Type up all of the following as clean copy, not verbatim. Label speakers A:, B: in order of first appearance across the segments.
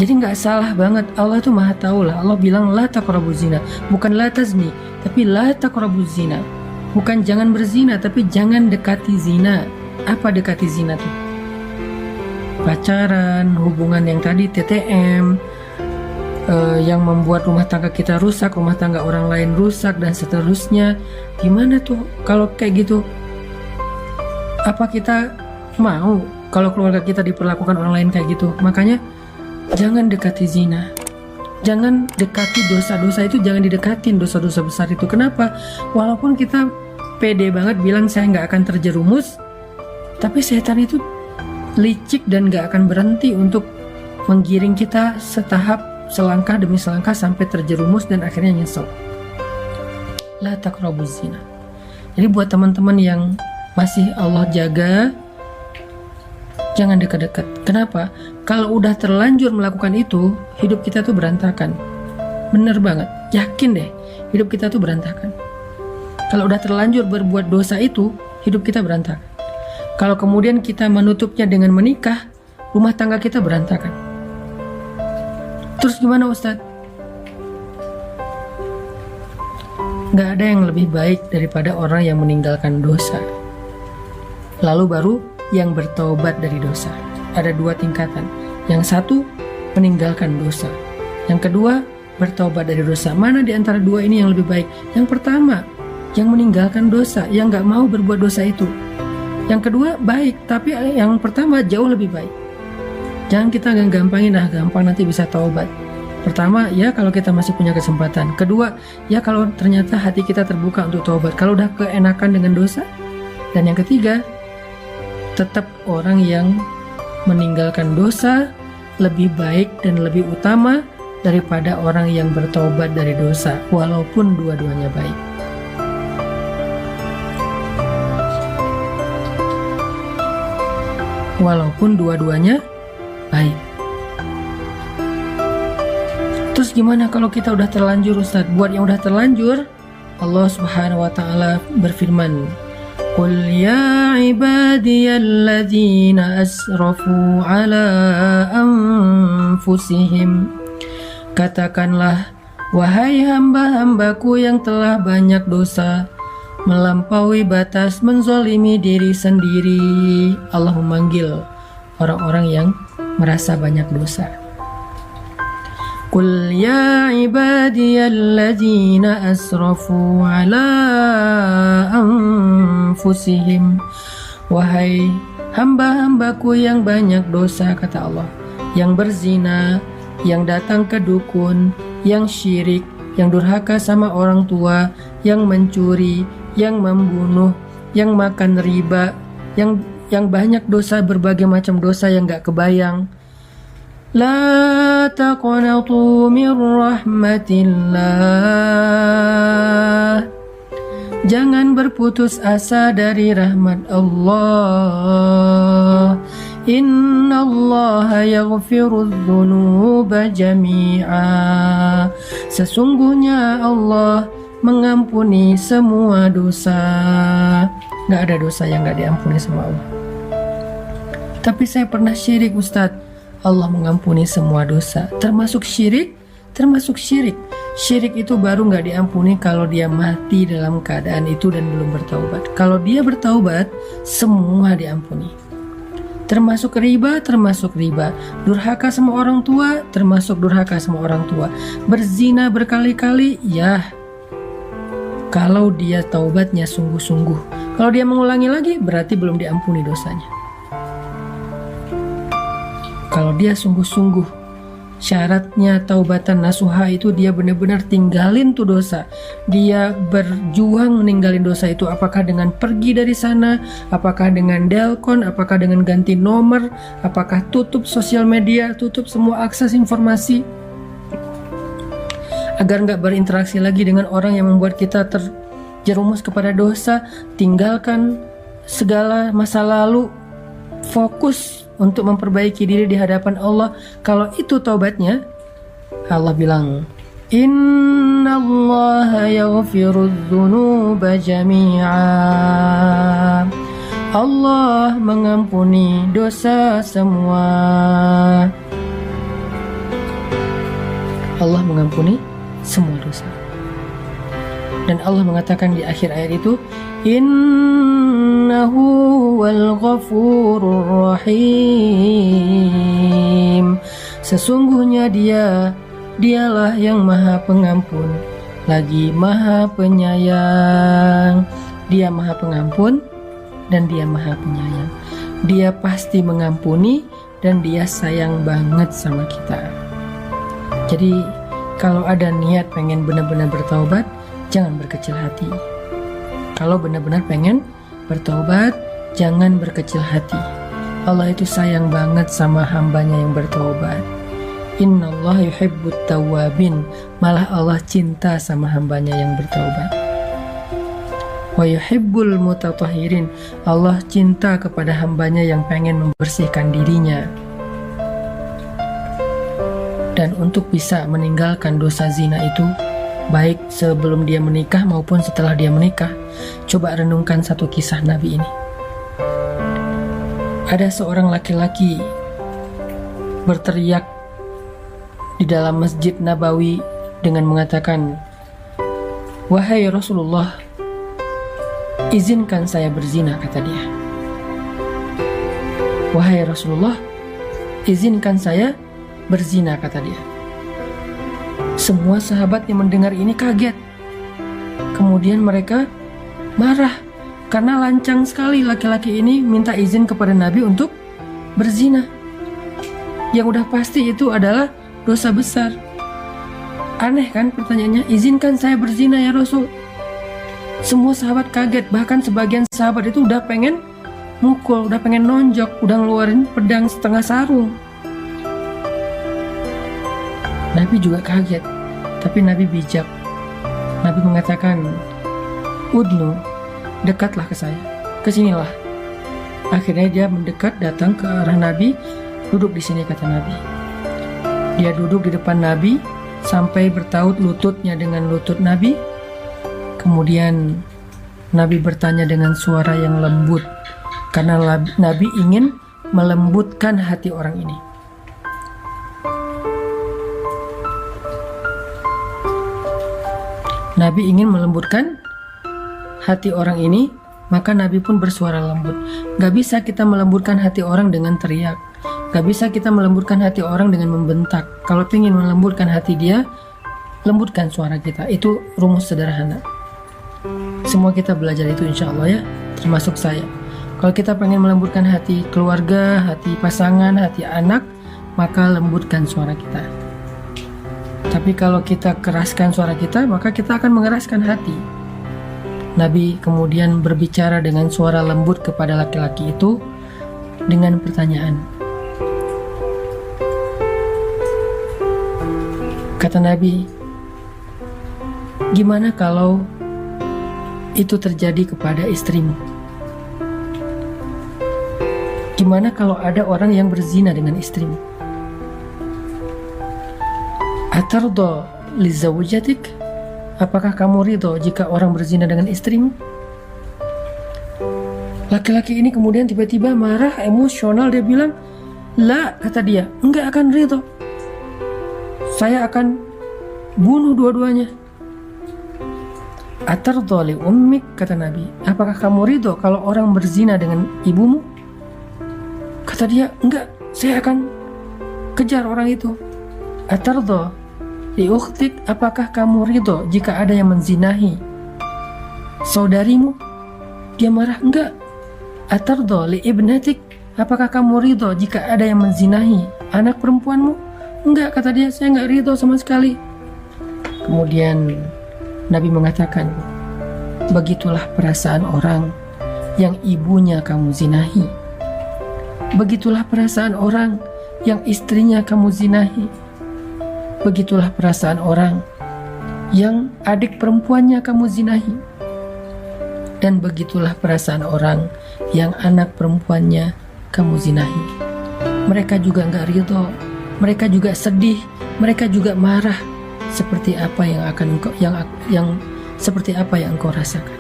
A: Jadi nggak salah banget, Allah tuh maha tahu lah. Allah bilang la taqrabuz zina, bukan la tazni, tapi la taqrabuz zina. Bukan jangan berzina, tapi jangan dekati zina. Apa dekati zina tuh? Pacaran, hubungan yang tadi TTM, yang membuat rumah tangga kita rusak, rumah tangga orang lain rusak, dan seterusnya. Gimana tuh kalau kayak gitu? Apa kita mau kalau keluarga kita diperlakukan orang lain kayak gitu? Makanya jangan dekati zina, jangan dekati dosa-dosa itu, jangan didekatin dosa-dosa besar itu. Kenapa? Walaupun kita pede banget bilang saya nggak akan terjerumus, tapi setan itu licik dan nggak akan berhenti untuk menggiring kita setahap, selangkah demi selangkah sampai terjerumus dan akhirnya nyesel. La taqrabuz zina. Jadi buat teman-teman yang masih Allah jaga, jangan dekat-dekat. Kenapa? Kalau udah terlanjur melakukan itu, hidup kita tuh berantakan. Bener banget, yakin deh, hidup kita tuh berantakan. Kalau udah terlanjur berbuat dosa itu, hidup kita berantakan. Kalau kemudian kita menutupnya dengan menikah, rumah tangga kita berantakan. Terus gimana Ustadz? Gak ada yang lebih baik daripada orang yang meninggalkan dosa, lalu baru yang bertobat dari dosa. Ada dua tingkatan. Yang satu, meninggalkan dosa. Yang kedua, bertobat dari dosa. Mana di antara dua ini yang lebih baik? Yang pertama, yang meninggalkan dosa, yang gak mau berbuat dosa itu. Yang kedua, baik, tapi yang pertama jauh lebih baik. Jangan kita gampangin, gampang nanti bisa taubat. Pertama, ya kalau kita masih punya kesempatan. Kedua, ya kalau ternyata hati kita terbuka untuk taubat. Kalau udah keenakan dengan dosa. Dan yang ketiga, tetap orang yang meninggalkan dosa lebih baik dan lebih utama daripada orang yang bertobat dari dosa, walaupun dua-duanya baik. Walaupun dua-duanya baik. Terus gimana kalau kita udah terlanjur Ustadz? Buat yang udah terlanjur, Allah Subhanahu wa ta'ala berfirman, Qul ya ibadiyalladzina asrafu ala anfusihim. Katakanlah, wahai hamba-hambaku yang telah banyak dosa, melampaui batas, menzolimi diri sendiri. Allah memanggil orang-orang yang merasa banyak dosa. Qul ya ibadiyalladzina asrafu ala anfusihim. Wahai hamba-hambaku yang banyak dosa, kata Allah, yang berzina, yang datang ke dukun, yang syirik, yang durhaka sama orang tua, yang mencuri, yang membunuh, yang makan riba, yang banyak dosa, berbagai macam dosa yang gak kebayang. La taqnatu min rahmatillah. Jangan berputus asa dari rahmat Allah. Innallaha yaghfirudz dzunuba jami'a. Sesungguhnya Allah mengampuni semua dosa. Gak ada dosa yang gak diampuni sama Allah. Tapi saya pernah syirik Ustadz. Allah mengampuni semua dosa, termasuk syirik, termasuk syirik. Syirik itu baru gak diampuni kalau dia mati dalam keadaan itu dan belum bertaubat. Kalau dia bertaubat, semua diampuni. Termasuk riba, termasuk riba. Durhaka sama orang tua, termasuk durhaka sama orang tua. Berzina berkali-kali, ya, kalau dia taubatnya sungguh-sungguh. Kalau dia mengulangi lagi, berarti belum diampuni dosanya. Kalau dia sungguh-sungguh, syaratnya taubatan nasuha itu dia benar-benar tinggalin tuh dosa. Dia berjuang meninggalin dosa itu, apakah dengan pergi dari sana, apakah dengan delkon, apakah dengan ganti nomor, apakah tutup sosial media, tutup semua akses informasi, agar nggak berinteraksi lagi dengan orang yang membuat kita terjerumus kepada dosa. Tinggalkan segala masa lalu, fokus untuk memperbaiki diri di hadapan Allah. Kalau itu taubatnya, Allah bilang, Innallaha yaghfirudz dzunuba jami'a. Allah mengampuni dosa semua. Allah mengampuni semua dosa. Dan Allah mengatakan di akhir ayat itu, Innahu wal ghafurur rahim. Sesungguhnya dialah yang maha pengampun, lagi maha penyayang. Dia maha pengampun dan dia maha penyayang. Dia pasti mengampuni dan dia sayang banget sama kita. Jadi kalau ada niat pengen benar-benar bertaubat, jangan berkecil hati. Kalau benar-benar pengen bertaubat, jangan berkecil hati. Allah itu sayang banget sama hambanya yang bertaubat. Innallaha yuhibbut tawwabin. Malah Allah cinta sama hambanya yang bertaubat. Wa yuhibbul mutatahhirin. Allah cinta kepada hambanya yang pengen membersihkan dirinya. Dan untuk bisa meninggalkan dosa zina itu, baik sebelum dia menikah maupun setelah dia menikah, coba renungkan satu kisah Nabi ini. Ada seorang laki-laki berteriak di dalam Masjid Nabawi dengan mengatakan, "Wahai Rasulullah, izinkan saya berzina," kata dia. "Wahai Rasulullah, izinkan saya berzina," kata dia. Semua sahabat yang mendengar ini kaget. Kemudian mereka marah karena lancang sekali laki-laki ini minta izin kepada Nabi untuk berzina. Yang udah pasti itu adalah dosa besar. Aneh kan pertanyaannya, izinkan saya berzina ya Rasul. Semua sahabat kaget, bahkan sebagian sahabat itu udah pengen mukul, udah pengen nonjok, udah ngeluarin pedang setengah sarung. Nabi juga kaget, tapi Nabi bijak. Nabi mengatakan, "Udnu, dekatlah ke saya, kesinilah." Akhirnya dia mendekat, datang ke arah Nabi, duduk di sini, kata Nabi. Dia duduk di depan Nabi sampai bertaut lututnya dengan lutut Nabi. Kemudian Nabi bertanya dengan suara yang lembut, karena Nabi ingin melembutkan hati orang ini. Nabi ingin melembutkan hati orang ini, maka Nabi pun bersuara lembut. Gak bisa kita melembutkan hati orang dengan teriak. Gak bisa kita melembutkan hati orang dengan membentak. Kalau ingin melembutkan hati dia, lembutkan suara kita. Itu rumus sederhana. Semua kita belajar itu insya Allah ya, termasuk saya. Kalau kita pengen melembutkan hati keluarga, hati pasangan, hati anak, maka lembutkan suara kita. Tapi kalau kita keraskan suara kita, maka kita akan mengeraskan hati. Nabi kemudian berbicara dengan suara lembut kepada laki-laki itu dengan pertanyaan. Kata Nabi, gimana kalau itu terjadi kepada istrimu? Gimana kalau ada orang yang berzina dengan istrimu? Atardo li zawjatik? Apakah kamu ridho jika orang berzina dengan istrimu? Laki-laki ini kemudian tiba-tiba marah, emosional. Dia bilang, "La," kata dia, "enggak akan ridho. Saya akan bunuh dua-duanya." Atardo li ummik, kata Nabi, apakah kamu ridho kalau orang berzina dengan ibumu? Kata dia, "Enggak, saya akan kejar orang itu." Atardo li ukhtik, apakah kamu ridho jika ada yang menzinahi saudarimu? Dia marah, "Enggak." Atardo li ibnatik, apakah kamu ridho jika ada yang menzinahi anak perempuanmu? "Enggak," kata dia, "saya enggak ridho sama sekali." Kemudian Nabi mengatakan, begitulah perasaan orang yang ibunya kamu zinahi. Begitulah perasaan orang yang istrinya kamu zinahi. Begitulah perasaan orang yang adik perempuannya kamu zinahi. Dan begitulah perasaan orang yang anak perempuannya kamu zinahi. Mereka juga enggak ridho, mereka juga sedih, mereka juga marah. Seperti apa yang akan engkau seperti apa yang engkau rasakan.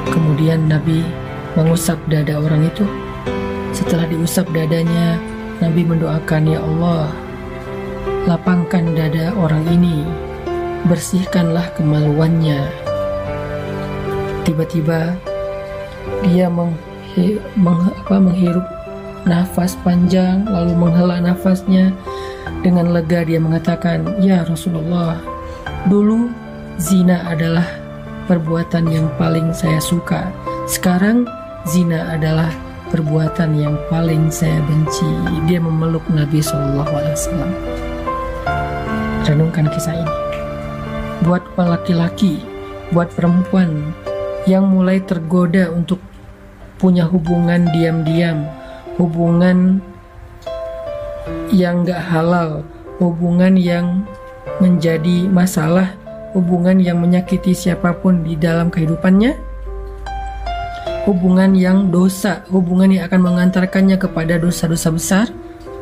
A: Kemudian Nabi mengusap dada orang itu. Setelah diusap dadanya, Nabi mendoakan, ya Allah, lapangkan dada orang ini, bersihkanlah kemaluannya. Tiba-tiba dia menghirup nafas panjang, lalu menghela nafasnya. Dengan lega dia mengatakan, ya Rasulullah, dulu zina adalah perbuatan yang paling saya suka. Sekarang zina adalah perbuatan yang paling saya benci. Dia memeluk Nabi SAW. Renungkan kisah ini. Buat laki-laki, buat perempuan yang mulai tergoda untuk punya hubungan diam-diam, hubungan yang gak halal, hubungan yang menjadi masalah, hubungan yang menyakiti siapapun di dalam kehidupannya, hubungan yang dosa, hubungan yang akan mengantarkannya kepada dosa-dosa besar,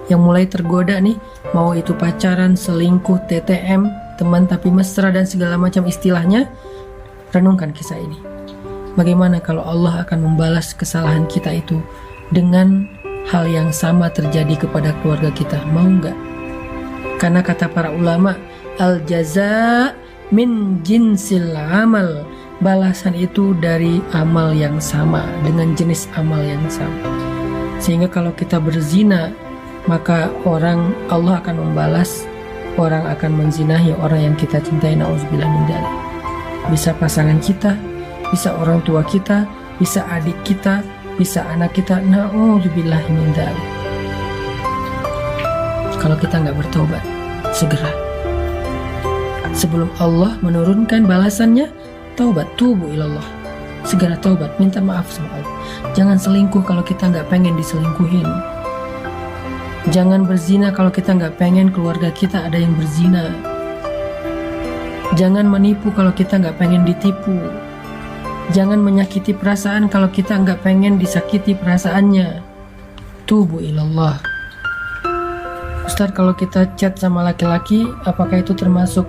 A: yang mulai tergoda nih, mau itu pacaran, selingkuh, TTM, teman tapi mesra dan segala macam istilahnya. Renungkan kisah ini. Bagaimana kalau Allah akan membalas kesalahan kita itu dengan hal yang sama terjadi kepada keluarga kita? Mau nggak? Karena kata para ulama, al jaza min jinsil amal. Balasan itu dari amal yang sama, dengan jenis amal yang sama. Sehingga kalau kita berzina, maka Allah akan membalas, orang akan menzinahi orang yang kita cintai. Nauzubillah min dzalik. Bisa pasangan kita, bisa orang tua kita, bisa adik kita, bisa anak kita. Nauzubillah min dzalik. Kalau kita nggak bertobat segera, sebelum Allah menurunkan balasannya, taubat, tubu ilallah, segera taubat, minta maaf sama Allah. Jangan selingkuh kalau kita nggak pengen diselingkuhin. Jangan berzina kalau kita nggak pengen keluarga kita ada yang berzina. Jangan menipu kalau kita nggak pengen ditipu. Jangan menyakiti perasaan kalau kita nggak pengen disakiti perasaannya. Tubu ilallah. Ustaz, kalau kita chat sama laki-laki, apakah itu termasuk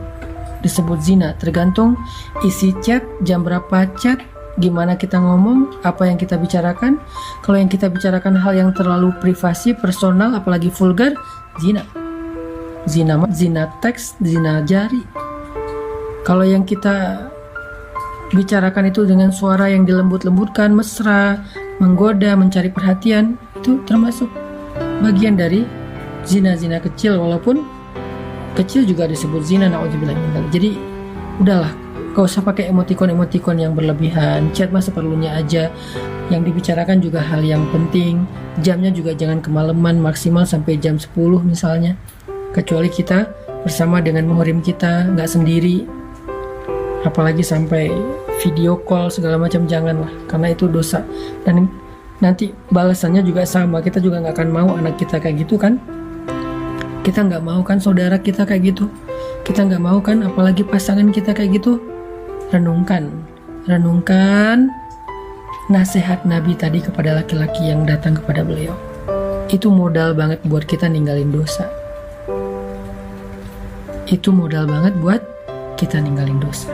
A: disebut zina? Tergantung isi chat, jam berapa chat, gimana kita ngomong, apa yang kita bicarakan. Kalau yang kita bicarakan hal yang terlalu privasi, personal, apalagi vulgar, zina. Zina teks, zina jari. Kalau yang kita bicarakan itu dengan suara yang dilembut-lembutkan, mesra, menggoda, mencari perhatian, itu termasuk bagian dari zina-zina kecil, walaupun kecil juga disebut zina. Nauzubillah min dzalik. Jadi udahlah, gak usah pakai emotikon-emotikon yang berlebihan. Chat mah seperlunya aja. Yang dibicarakan juga hal yang penting. Jamnya juga jangan kemalaman, maksimal sampai jam 10 misalnya. Kecuali kita bersama dengan muhrim kita, gak sendiri. Apalagi sampai video call segala macam, janganlah, karena itu dosa. Dan nanti balasannya juga sama. Kita juga gak akan mau anak kita kayak gitu kan. Kita nggak mau kan saudara kita kayak gitu. Kita nggak mau kan apalagi pasangan kita kayak gitu. Renungkan nasihat Nabi tadi kepada laki-laki yang datang kepada beliau. Itu modal banget buat kita ninggalin dosa. Itu modal banget buat kita ninggalin dosa.